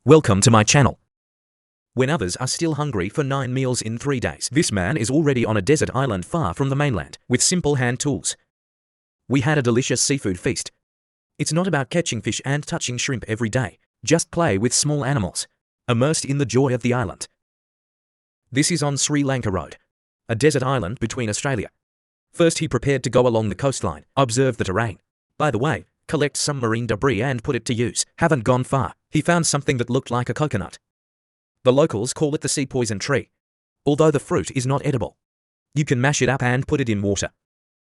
Welcome to my channel. When others are still hungry for 9 meals in 3 days, this man is already on a desert island far from the mainland, with simple hand tools. We had a delicious seafood feast. It's not about catching fish and touching shrimp every day, just play with small animals, immersed in the joy of the island. This is on Sri Lanka Road, a desert island between Australia. First he prepared to go along the coastline, observe the terrain. By the way, collect some marine debris and put it to use. Haven't gone far, he found something that looked like a coconut. The locals call it the sea poison tree. Although the fruit is not edible, you can mash it up and put it in water.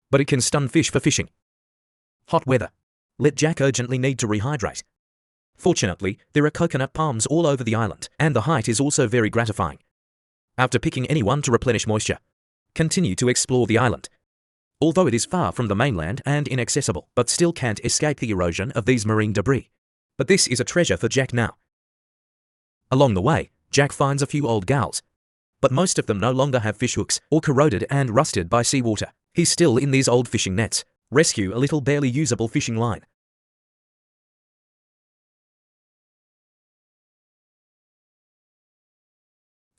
But it can stun fish for fishing. Hot weather. Let Jack urgently need to rehydrate. Fortunately, there are coconut palms all over the island, and the height is also very gratifying. After picking anyone to replenish moisture, continue to explore the island. Although it is far from the mainland and inaccessible, but still can't escape the erosion of these marine debris. But this is a treasure for Jack now. Along the way, Jack finds a few old gulls, but most of them no longer have fish hooks or corroded and rusted by seawater. He's still in these old fishing nets. Rescue a little barely usable fishing line.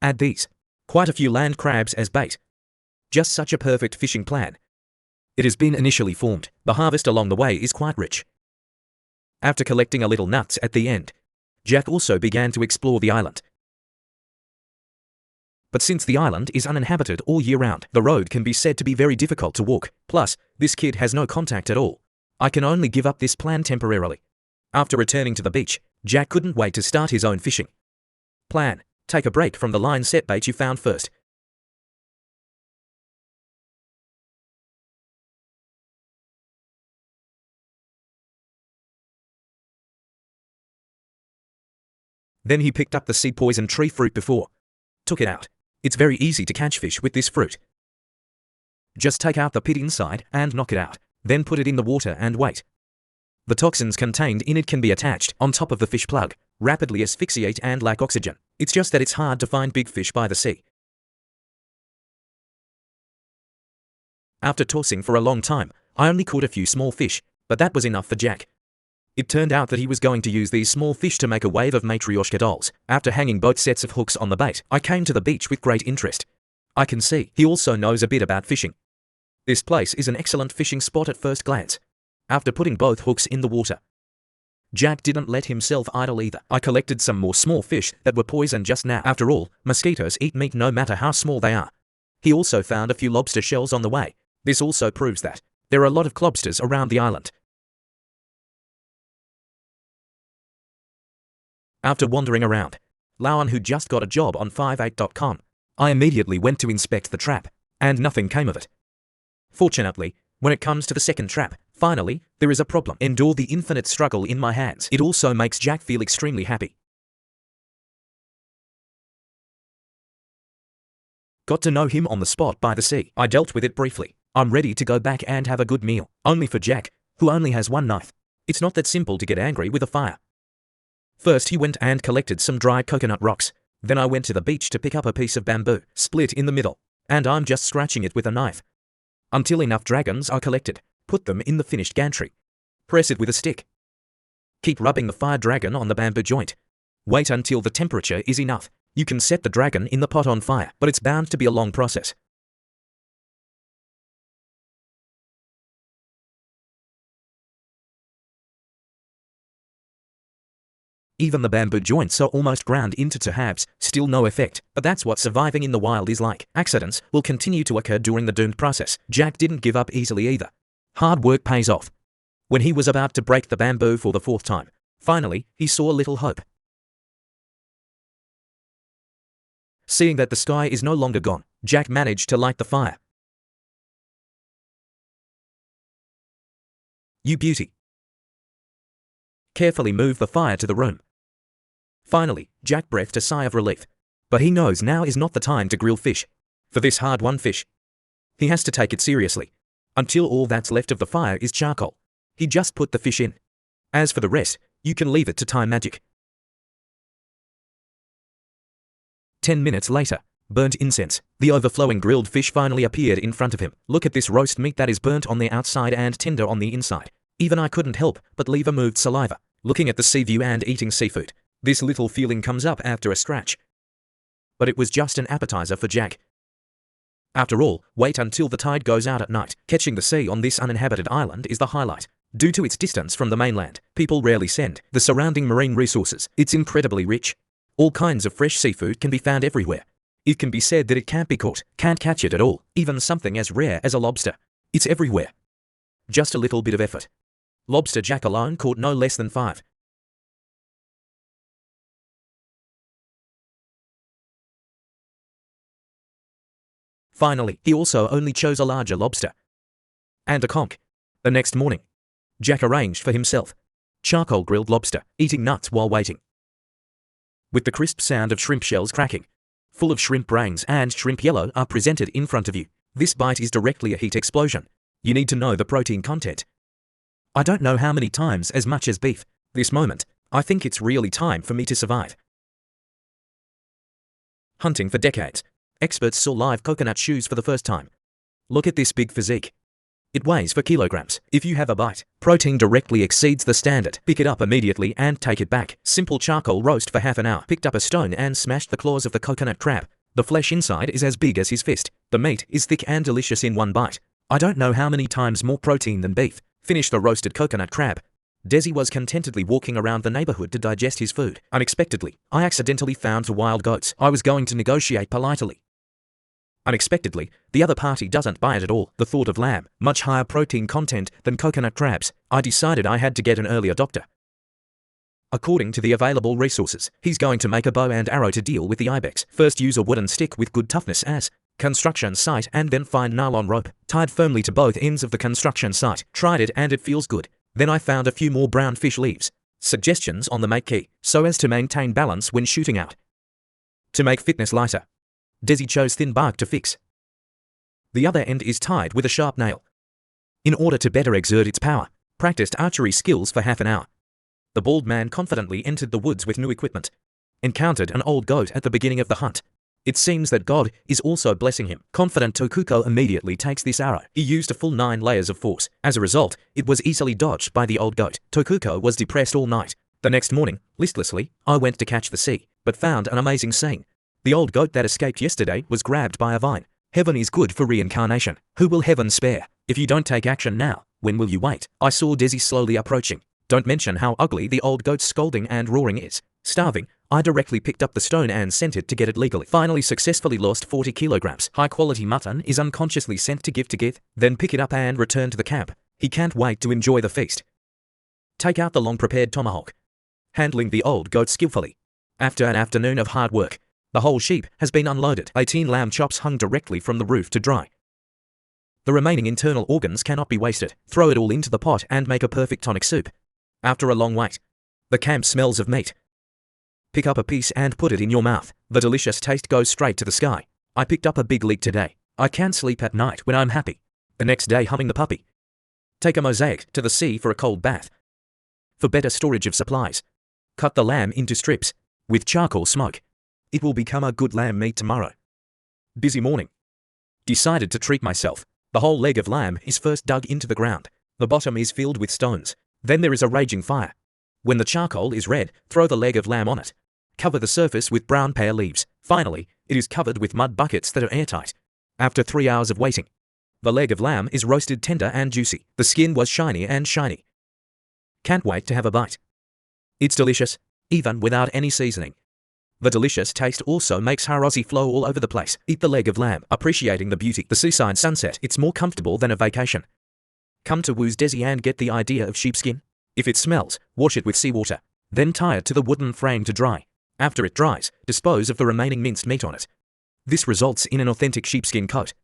Add these. Quite a few land crabs as bait. Just such a perfect fishing plan. It has been initially formed. The harvest along the way is quite rich. After collecting a little nuts at the end, Jack also began to explore the island. But since the island is uninhabited all year round, the road can be said to be very difficult to walk. Plus, this kid has no contact at all. I can only give up this plan temporarily. After returning to the beach, Jack couldn't wait to start his own fishing plan. Take a break from the line set bait you found first. Then he picked up the sea poison tree fruit before. Took it out. It's very easy to catch fish with this fruit. Just take out the pit inside and knock it out. Then put it in the water and wait. The toxins contained in it can be attached on top of the fish plug, rapidly asphyxiate and lack oxygen. It's just that it's hard to find big fish by the sea. After tossing for a long time, I only caught a few small fish, but that was enough for Jack. It turned out that he was going to use these small fish to make a wave of matryoshka dolls. After hanging both sets of hooks on the bait, I came to the beach with great interest. I can see he also knows a bit about fishing. This place is an excellent fishing spot at first glance. After putting both hooks in the water, Jack didn't let himself idle either. I collected some more small fish that were poisoned just now. After all, mosquitoes eat meat no matter how small they are. He also found a few lobster shells on the way. This also proves that there are a lot of lobsters around the island. After wandering around, Lauan who just got a job on 58.com, I immediately went to inspect the trap, and nothing came of it. Fortunately, when it comes to the second trap, finally, there is a problem. Endure the infinite struggle in my hands. It also makes Jack feel extremely happy. Got to know him on the spot by the sea. I dealt with it briefly. I'm ready to go back and have a good meal. Only for Jack, who only has one knife. It's not that simple to get angry with a fire. First he went and collected some dry coconut rocks. Then I went to the beach to pick up a piece of bamboo, split in the middle, and I'm just scratching it with a knife. Until enough dragons are collected, put them in the finished gantry. Press it with a stick. Keep rubbing the fire dragon on the bamboo joint. Wait until the temperature is enough. You can set the dragon in the pot on fire, but it's bound to be a long process. Even the bamboo joints are almost ground into two halves, still no effect, but that's what surviving in the wild is like. Accidents will continue to occur during the doomed process. Jack didn't give up easily either. Hard work pays off. When he was about to break the bamboo for the 4th time, finally, he saw a little hope. Seeing that the sky is no longer gone, Jack managed to light the fire. You beauty. Carefully move the fire to the room. Finally, Jack breathed a sigh of relief. But he knows now is not the time to grill fish. For this hard-won fish, he has to take it seriously. Until all that's left of the fire is charcoal. He just put the fish in. As for the rest, you can leave it to time magic. 10 minutes later, burnt incense. The overflowing grilled fish finally appeared in front of him. Look at this roast meat that is burnt on the outside and tender on the inside. Even I couldn't help but leave a moved saliva, looking at the sea view and eating seafood. This little feeling comes up after a scratch. But it was just an appetizer for Jack. After all, wait until the tide goes out at night. Catching the sea on this uninhabited island is the highlight. Due to its distance from the mainland, people rarely send the surrounding marine resources. It's incredibly rich. All kinds of fresh seafood can be found everywhere. It can be said that it can't be caught, can't catch it at all, even something as rare as a lobster. It's everywhere. Just a little bit of effort. Lobster Jack alone caught no less than 5. Finally, he also only chose a larger lobster. And a conch. The next morning, Jack arranged for himself charcoal grilled lobster, eating nuts while waiting. With the crisp sound of shrimp shells cracking, full of shrimp brains and shrimp yellow are presented in front of you. This bite is directly a heat explosion. You need to know the protein content. I don't know how many times as much as beef. This moment, I think it's really time for me to survive. Hunting for decades, experts saw live coconut shoes for the first time. Look at this big physique. It weighs 4 kilograms. If you have a bite, protein directly exceeds the standard. Pick it up immediately and take it back. Simple charcoal roast for half an hour. Picked up a stone and smashed the claws of the coconut crab. The flesh inside is as big as his fist. The meat is thick and delicious in one bite. I don't know how many times more protein than beef. Finish the roasted coconut crab. Desi was contentedly walking around the neighborhood to digest his food. Unexpectedly, I accidentally found 2 wild goats. I was going to negotiate politely. Unexpectedly, the other party doesn't buy it at all. The thought of lamb, much higher protein content than coconut crabs. I decided I had to get an early adopter. According to the available resources, he's going to make a bow and arrow to deal with the ibex. First use a wooden stick with good toughness as construction site and then fine nylon rope, tied firmly to both ends of the construction site. Tried it and it feels good. Then I found a few more brown fish leaves. Suggestions on the make key, so as to maintain balance when shooting out. To make fitness lighter, Desi chose thin bark to fix. The other end is tied with a sharp nail. In order to better exert its power, practiced archery skills for half an hour. The bald man confidently entered the woods with new equipment. Encountered an old goat at the beginning of the hunt. It seems that God is also blessing him. Confident Tokuko immediately takes this arrow. He used a full 9 layers of force. As a result, it was easily dodged by the old goat. Tokuko was depressed all night. The next morning, listlessly, I went to catch the sea, but found an amazing scene. The old goat that escaped yesterday was grabbed by a vine. Heaven is good for reincarnation. Who will heaven spare? If you don't take action now, when will you wait? I saw Desi slowly approaching. Don't mention how ugly the old goat's scolding and roaring is. Starving, I directly picked up the stone and sent it to get it legally. Finally successfully lost 40 kilograms. High quality mutton is unconsciously sent to give, then pick it up and return to the camp. He can't wait to enjoy the feast. Take out the long prepared tomahawk. Handling the old goat skillfully. After an afternoon of hard work, the whole sheep has been unloaded. 18 lamb chops hung directly from the roof to dry. The remaining internal organs cannot be wasted. Throw it all into the pot and make a perfect tonic soup. After a long wait, the camp smells of meat. Pick up a piece and put it in your mouth. The delicious taste goes straight to the sky. I picked up a big leak today. I can't sleep at night when I'm happy. The next day humming the puppy. Take a mosaic to the sea for a cold bath. For better storage of supplies, cut the lamb into strips with charcoal smoke. It will become a good lamb meat tomorrow. Busy morning. Decided to treat myself. The whole leg of lamb is first dug into the ground. The bottom is filled with stones. Then there is a raging fire. When the charcoal is red, throw the leg of lamb on it. Cover the surface with brown pear leaves. Finally, it is covered with mud buckets that are airtight. After 3 hours of waiting, the leg of lamb is roasted tender and juicy. The skin was shiny and shiny. Can't wait to have a bite. It's delicious, even without any seasoning. The delicious taste also makes harozi flow all over the place. Eat the leg of lamb, appreciating the beauty. The seaside sunset, it's more comfortable than a vacation. Come to Wu's Desi and get the idea of sheepskin. If it smells, wash it with seawater. Then tie it to the wooden frame to dry. After it dries, dispose of the remaining minced meat on it. This results in an authentic sheepskin coat.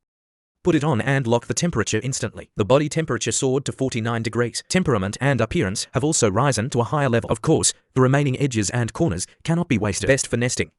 Put it on and lock the temperature instantly. The body temperature soared to 49 degrees. Temperament and appearance have also risen to a higher level. Of course, the remaining edges and corners cannot be wasted. Best for nesting.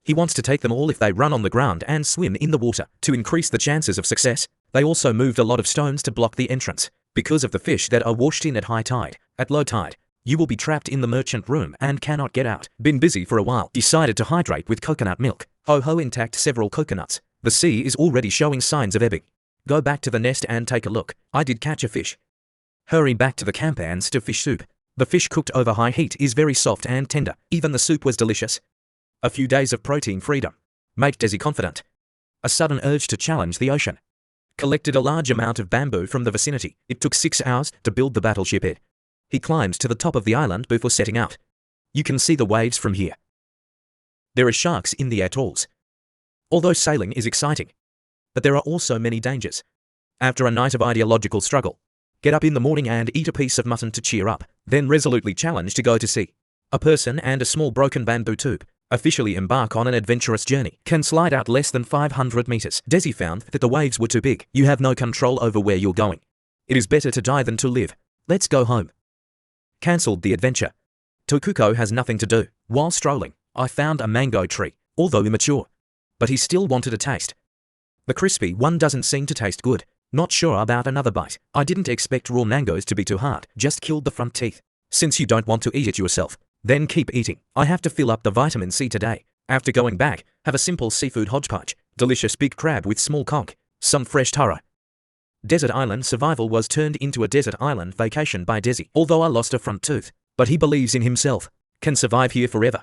He wants to take them all if they run on the ground and swim in the water. To increase the chances of success, they also moved a lot of stones to block the entrance. Because of the fish that are washed in at high tide, at low tide, you will be trapped in the merchant room and cannot get out. Been busy for a while. Decided to hydrate with coconut milk. Ho intact several coconuts. The sea is already showing signs of ebbing. Go back to the nest and take a look. I did catch a fish. Hurry back to the camp and stir fish soup. The fish cooked over high heat is very soft and tender. Even the soup was delicious. A few days of protein freedom made Desi confident. A sudden urge to challenge the ocean. Collected a large amount of bamboo from the vicinity. It took 6 hours to build the battleship it. He climbed to the top of the island before setting out. You can see the waves from here. There are sharks in the atolls. Although sailing is exciting, but there are also many dangers. After a night of ideological struggle, get up in the morning and eat a piece of mutton to cheer up, then resolutely challenge to go to sea. A person and a small broken bamboo tube officially embark on an adventurous journey, can slide out less than 500 meters. Desi found that the waves were too big. You have no control over where you're going. It is better to die than to live. Let's go home. Cancelled the adventure. Tokuko has nothing to do. While strolling, I found a mango tree, although immature. But he still wanted a taste. The crispy one doesn't seem to taste good. Not sure about another bite. I didn't expect raw mangoes to be too hard. Just killed the front teeth. Since you don't want to eat it yourself, then keep eating. I have to fill up the vitamin C today. After going back, have a simple seafood hodgepodge. Delicious big crab with small conch. Some fresh taro. Desert island survival was turned into a desert island vacation by Desi. Although I lost a front tooth, but he believes in himself. Can survive here forever.